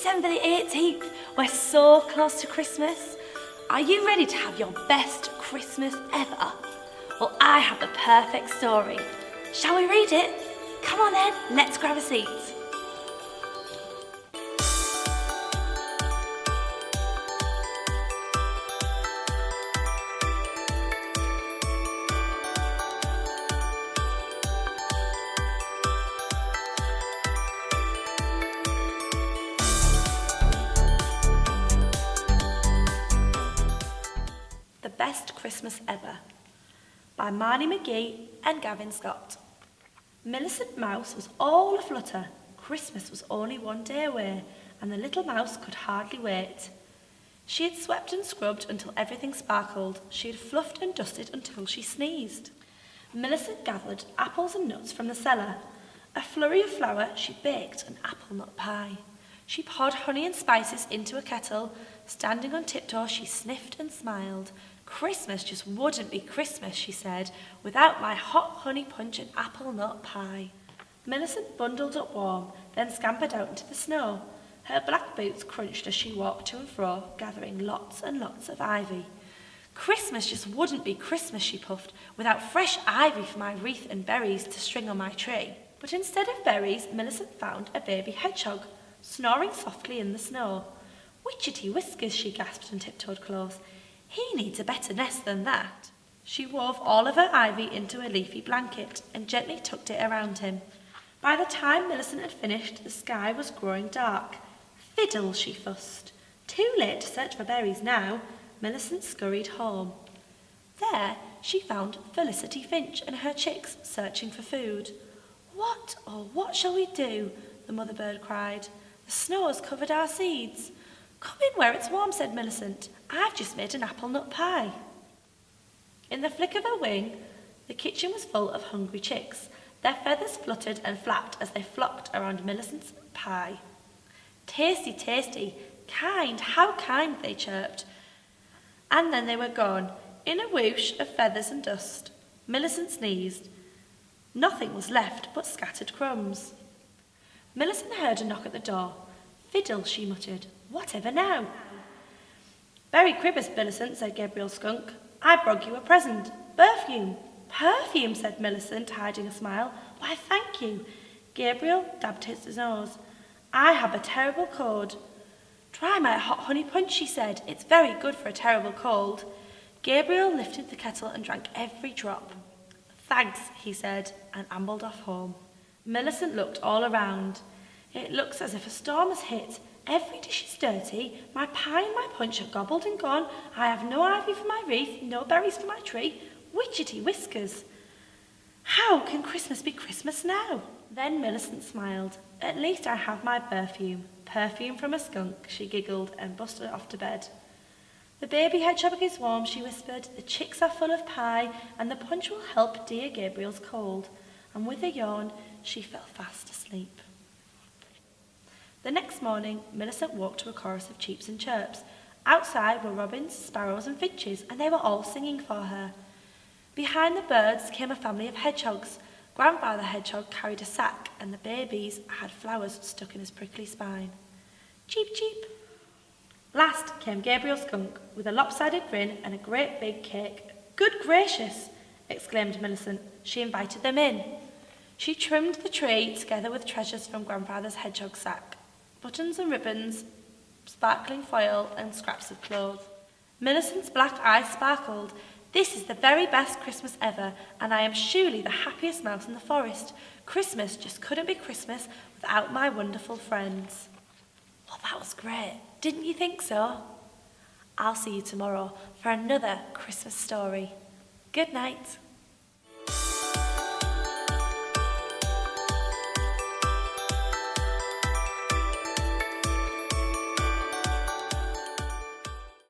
December the 18th. We're so close to Christmas. Are you ready to have your best Christmas ever? Well, I have the perfect story. Shall we read it? Come on then, let's grab a seat. The Best Christmas Ever by Marnie McGee and Gavin Scott. Millicent Mouse was all aflutter. Christmas was only one day away, and the little mouse could hardly wait. She had swept and scrubbed until everything sparkled. She had fluffed and dusted until she sneezed. Millicent gathered apples and nuts from the cellar. A flurry of flour, she baked an apple nut pie. She poured honey and spices into a kettle. Standing on tiptoe, she sniffed and smiled. Christmas just wouldn't be Christmas, she said, without my hot honey punch and apple nut pie. Millicent bundled up warm, then scampered out into the snow. Her black boots crunched as she walked to and fro, gathering lots and lots of ivy. Christmas just wouldn't be Christmas, she puffed, without fresh ivy for my wreath and berries to string on my tree. But instead of berries, Millicent found a baby hedgehog, snoring softly in the snow. Witchetty whiskers, she gasped and tiptoed close. He needs a better nest than that. She wove all of her ivy into a leafy blanket and gently tucked it around him. By the time Millicent had finished, the sky was growing dark. Fiddle, she fussed. Too late to search for berries now. Millicent scurried home. There she found Felicity Finch and her chicks searching for food. What, oh, what shall we do? The mother bird cried. The snow has covered our seeds. Come in where it's warm, said Millicent. I've just made an apple nut pie. In the flick of a wing, the kitchen was full of hungry chicks. Their feathers fluttered and flapped as they flocked around Millicent's pie. Tasty, tasty, kind, how kind, they chirped. And then they were gone, in a whoosh of feathers and dust. Millicent sneezed. Nothing was left but scattered crumbs. Millicent heard a knock at the door. Fiddle, she muttered. Whatever now? Berry cribbers, Millicent, said Gabriel Skunk. I brung you a present. Perfume. Perfume, said Millicent, hiding a smile. Why, thank you. Gabriel dabbed his nose. I have a terrible cold. Try my hot honey punch, she said. It's very good for a terrible cold. Gabriel lifted the kettle and drank every drop. Thanks, he said, and ambled off home. Millicent looked all around. It looks as if a storm has hit. Every dish is dirty. My pie and my punch are gobbled and gone. I have no ivy for my wreath, no berries for my tree. Witchetty whiskers. How can Christmas be Christmas now? Then Millicent smiled. At least I have my perfume. Perfume from a skunk, she giggled and bustled off to bed. The baby hedgehog is warm, she whispered. The chicks are full of pie, and the punch will help dear Gabriel's cold. And with a yawn, she fell fast asleep. The next morning, Millicent walked to a chorus of cheeps and chirps. Outside were robins, sparrows and finches, and they were all singing for her. Behind the birds came a family of hedgehogs. Grandfather Hedgehog carried a sack, and the babies had flowers stuck in his prickly spine. Cheep, cheep. Last came Gabriel Skunk, with a lopsided grin and a great big cake. Good gracious, exclaimed Millicent. She invited them in. She trimmed the tree together with treasures from Grandfather's hedgehog sack. Buttons and ribbons, sparkling foil, and scraps of cloth. Millicent's black eyes sparkled. This is the very best Christmas ever, and I am surely the happiest mouse in the forest. Christmas just couldn't be Christmas without my wonderful friends. Well, that was great. Didn't you think so? I'll see you tomorrow for another Christmas story. Good night.